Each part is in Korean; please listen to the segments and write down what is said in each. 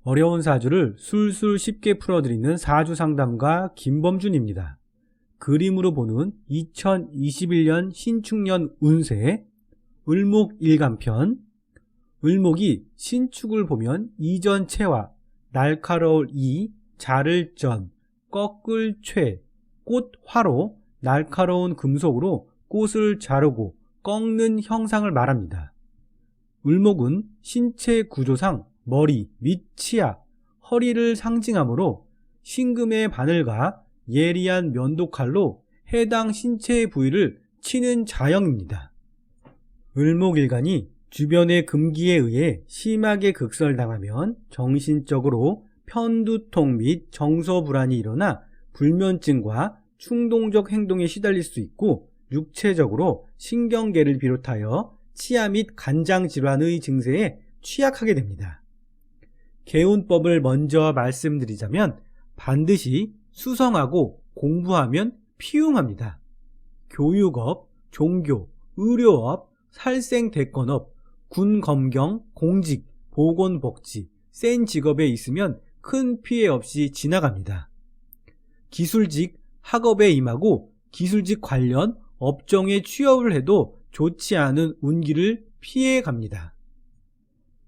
어려운 사주를 술술 쉽게 풀어드리는 사주상담가 김범준입니다. 그림으로 보는 2021년 신축년 운세 을목일간편. 을목이 신축을 보면 이전체와 날카로울 이, 자를 전, 꺾을 최, 꽃화로 날카로운 금속으로 꽃을 자르고 꺾는 형상을 말합니다. 을목은 신체 구조상 머리 및 치아, 허리를 상징하므로 신금의 바늘과 예리한 면도칼로 해당 신체 부위를 치는 자형입니다. 을목일간이 주변의 금기에 의해 심하게 극설당하면 정신적으로 편두통 및 정서불안이 일어나 불면증과 충동적 행동에 시달릴 수 있고, 육체적으로 신경계를 비롯하여 치아 및 간장질환의 증세에 취약하게 됩니다. 개운법을 먼저 말씀드리자면 반드시 수성하고 공부하면 피용합니다. 교육업, 종교, 의료업, 살생대권업, 군검경, 공직, 보건복지, 센 직업에 있으면 큰 피해 없이 지나갑니다. 기술직, 학업에 임하고 기술직 관련 업종에 취업을 해도 좋지 않은 운기를 피해 갑니다.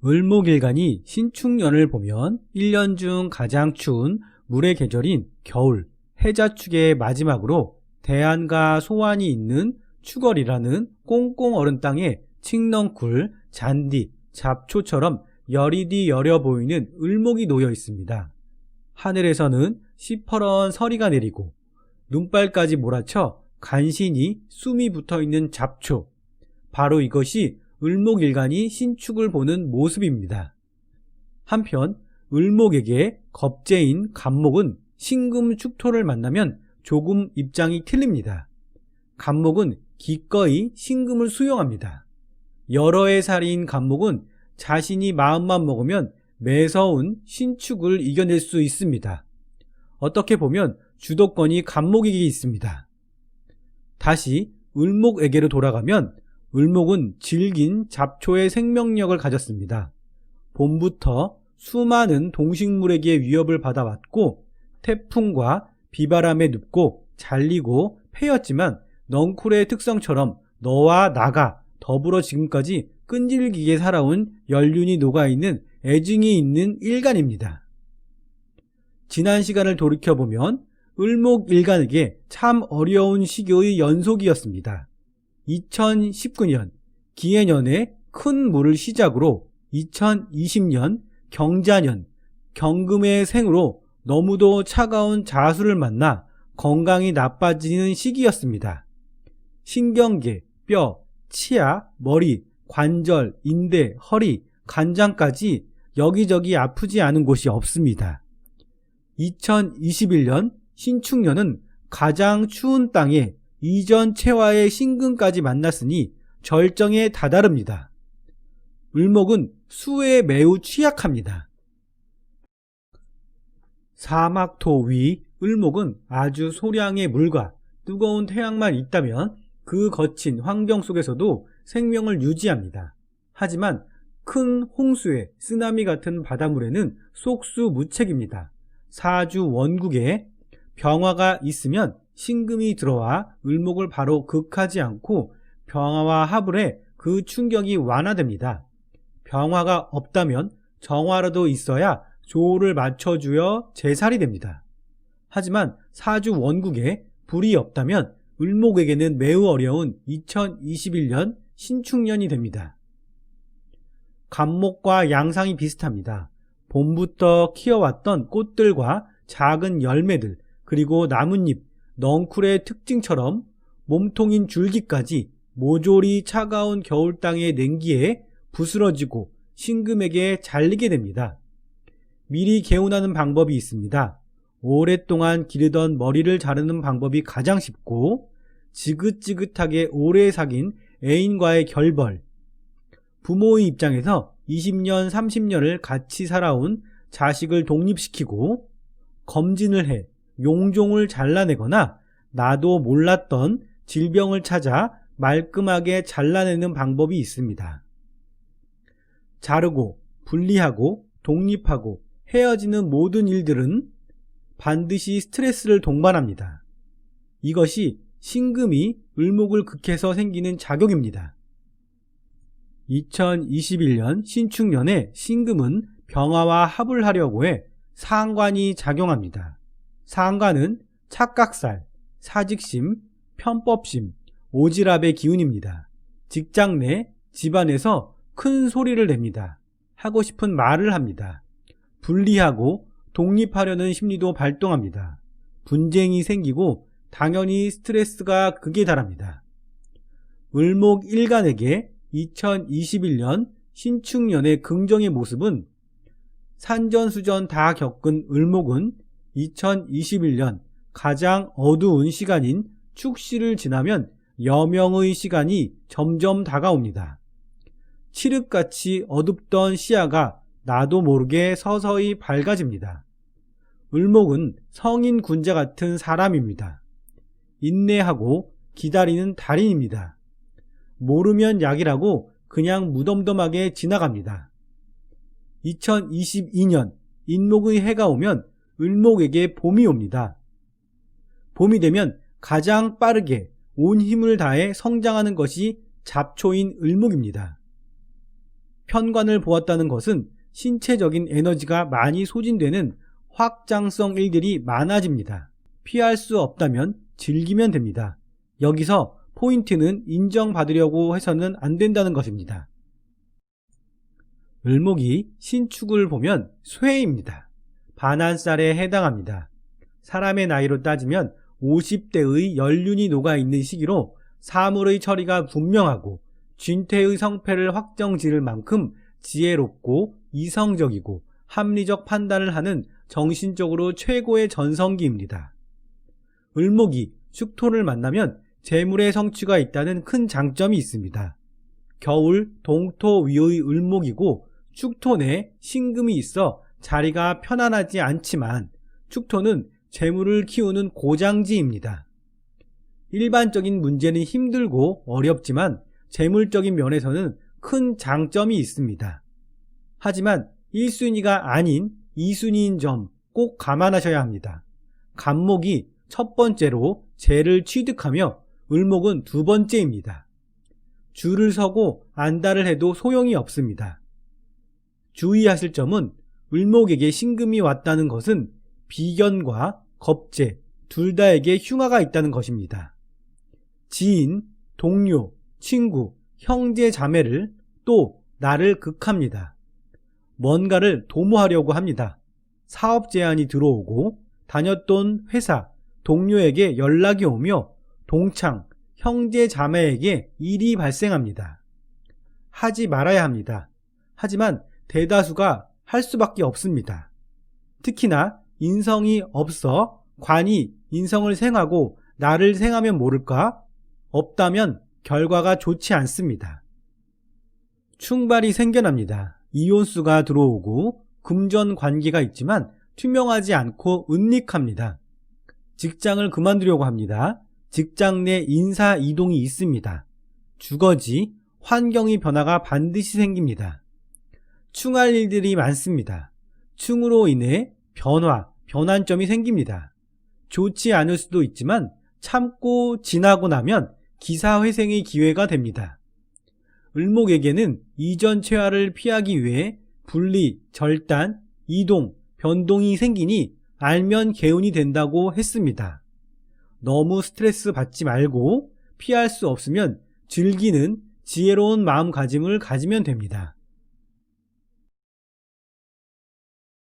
을목일간이 신축년을 보면 1년 중 가장 추운 물의 계절인 겨울, 해자축의 마지막으로 대안과 소안이 있는 추걸이라는 꽁꽁 얼은 땅에 칡넝쿨, 잔디, 잡초처럼 여리디 여려 보이는 을목이 놓여 있습니다. 하늘에서는 시퍼런 서리가 내리고 눈발까지 몰아쳐 간신히 숨이 붙어있는 잡초, 바로 이것이 을목일간이 신축을 보는 모습입니다. 한편 을목에게 겁재인 간목은 신금축토를 만나면 조금 입장이 틀립니다. 간목은 기꺼이 신금을 수용합니다. 여러 해 살이인 간목은 자신이 마음만 먹으면 매서운 신축을 이겨낼 수 있습니다. 어떻게 보면 주도권이 간목에게 있습니다. 다시 을목에게로 돌아가면 을목은 질긴 잡초의 생명력을 가졌습니다. 봄부터 수많은 동식물에게 위협을 받아왔고 태풍과 비바람에 눕고 잘리고 패였지만 넝쿨의 특성처럼 너와 나가 더불어 지금까지 끈질기게 살아온 연륜이 녹아있는 애증이 있는 일간입니다. 지난 시간을 돌이켜보면 을목일간에게 참 어려운 시기의 연속이었습니다. 2019년 기해년의 큰 물을 시작으로 2020년 경자년 경금의 생으로 너무도 차가운 자수를 만나 건강이 나빠지는 시기였습니다. 신경계, 뼈, 치아, 머리, 관절, 인대, 허리, 간장까지 여기저기 아프지 않은 곳이 없습니다. 2021년 신축년은 가장 추운 땅에 이전 체와의 신금까지 만났으니 절정에 다다릅니다. 을목은 수에 매우 취약합니다. 사막토 위 을목은 아주 소량의 물과 뜨거운 태양만 있다면 그 거친 환경 속에서도 생명을 유지합니다. 하지만 큰 홍수에 쓰나미 같은 바닷물에는 속수무책입니다. 사주 원국에 병화가 있으면 신금이 들어와 을목을 바로 극하지 않고 병화와 합을 해 그 충격이 완화됩니다. 병화가 없다면 정화라도 있어야 조를 맞춰주어 제살이 됩니다. 하지만 사주 원국에 불이 없다면 을목에게는 매우 어려운 2021년 신축년이 됩니다. 간목과 양상이 비슷합니다. 봄부터 키워왔던 꽃들과 작은 열매들, 그리고 나뭇잎, 넝쿨의 특징처럼 몸통인 줄기까지 모조리 차가운 겨울 땅의 냉기에 부스러지고 신금에게 잘리게 됩니다. 미리 개운하는 방법이 있습니다. 오랫동안 기르던 머리를 자르는 방법이 가장 쉽고 지긋지긋하게 오래 사귄 애인과의 결벌, 부모의 입장에서 20년, 30년을 같이 살아온 자식을 독립시키고 검진을 해 용종을 잘라내거나 나도 몰랐던 질병을 찾아 말끔하게 잘라내는 방법이 있습니다. 자르고 분리하고 독립하고 헤어지는 모든 일들은 반드시 스트레스를 동반합니다. 이것이 신금이 을목을 극해서 생기는 작용입니다. 2021년 신축년에 신금은 병화와 합을 하려고 해 상관이 작용합니다. 상관은 착각살, 사직심, 편법심, 오지랖의 기운입니다. 직장 내, 집안에서 큰 소리를 냅니다. 하고 싶은 말을 합니다. 분리하고 독립하려는 심리도 발동합니다. 분쟁이 생기고 당연히 스트레스가 극에 달합니다. 을목 일간에게 2021년 신축년의 긍정의 모습은 산전수전 다 겪은 을목은 2021년 가장 어두운 시간인 축시를 지나면 여명의 시간이 점점 다가옵니다. 칠흑같이 어둡던 시야가 나도 모르게 서서히 밝아집니다. 을목은 성인 군자 같은 사람입니다. 인내하고 기다리는 달인입니다. 모르면 약이라고 그냥 무덤덤하게 지나갑니다. 2022년 인목의 해가 오면 을목에게 봄이 옵니다. 봄이 되면 가장 빠르게 온 힘을 다해 성장하는 것이 잡초인 을목입니다. 편관을 보았다는 것은 신체적인 에너지가 많이 소진되는 확장성 일들이 많아집니다. 피할 수 없다면 즐기면 됩니다. 여기서 포인트는 인정받으려고 해서는 안 된다는 것입니다. 을목이 신축을 보면 쇠입니다. 반한살에 해당합니다. 사람의 나이로 따지면 50대의 연륜이 녹아있는 시기로 사물의 처리가 분명하고 진퇴의 성패를 확정지을 만큼 지혜롭고 이성적이고 합리적 판단을 하는 정신적으로 최고의 전성기입니다. 을목이 축토를 만나면 재물의 성취가 있다는 큰 장점이 있습니다. 겨울 동토 위의 을목이고 축토 내 신금이 있어 자리가 편안하지 않지만 축토는 재물을 키우는 고장지입니다. 일반적인 문제는 힘들고 어렵지만 재물적인 면에서는 큰 장점이 있습니다. 하지만 1순위가 아닌 2순위인 점 꼭 감안하셔야 합니다. 간목이 첫 번째로 재를 취득하며 을목은 두 번째입니다. 줄을 서고 안달을 해도 소용이 없습니다. 주의하실 점은 을목에게 신금이 왔다는 것은 비견과 겁재 둘 다에게 흉화가 있다는 것입니다. 지인, 동료, 친구, 형제, 자매를 또 나를 극합니다. 뭔가를 도모하려고 합니다. 사업 제안이 들어오고 다녔던 회사, 동료에게 연락이 오며 동창, 형제, 자매에게 일이 발생합니다. 하지 말아야 합니다. 하지만 대다수가 할 수밖에 없습니다. 특히나 인성이 없어 관이 인성을 생하고 나를 생하면 모를까? 없다면 결과가 좋지 않습니다. 충발이 생겨납니다. 이혼수가 들어오고 금전 관계가 있지만 투명하지 않고 은닉합니다. 직장을 그만두려고 합니다. 직장 내 인사 이동이 있습니다. 주거지, 환경의 변화가 반드시 생깁니다. 충할 일들이 많습니다. 충으로 인해 변환점이 생깁니다. 좋지 않을 수도 있지만 참고 지나고 나면 기사회생의 기회가 됩니다. 을목에게는 이전 최화를 피하기 위해 분리, 절단, 이동, 변동이 생기니 알면 개운이 된다고 했습니다. 너무 스트레스 받지 말고 피할 수 없으면 즐기는 지혜로운 마음가짐을 가지면 됩니다.